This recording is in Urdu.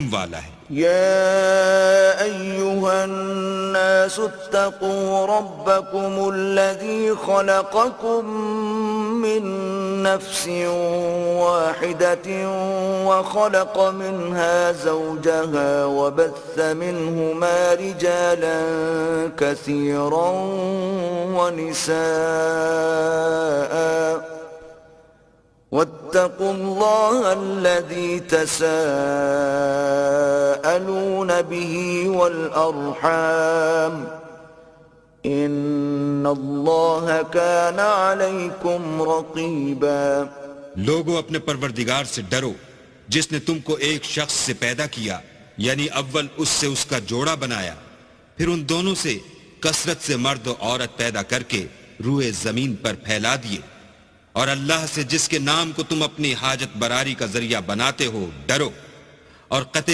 والا ہے۔ يا أيها الناس اتقوا ربكم الذي خلقكم من نفس واحدة وخلق منها زوجها وبث منهما رجالا كثيرا ونساء واتقوا الله الذي تساءلون به والأرحام إن الله كان عليكم رقيبا۔ لوگو اپنے پروردگار سے ڈرو جس نے تم کو ایک شخص سے پیدا کیا، یعنی اول اس سے اس کا جوڑا بنایا، پھر ان دونوں سے کثرت سے مرد و عورت پیدا کر کے روئے زمین پر پھیلا دیے، اور اللہ سے جس کے نام کو تم اپنی حاجت براری کا ذریعہ بناتے ہو ڈرو، اور قطع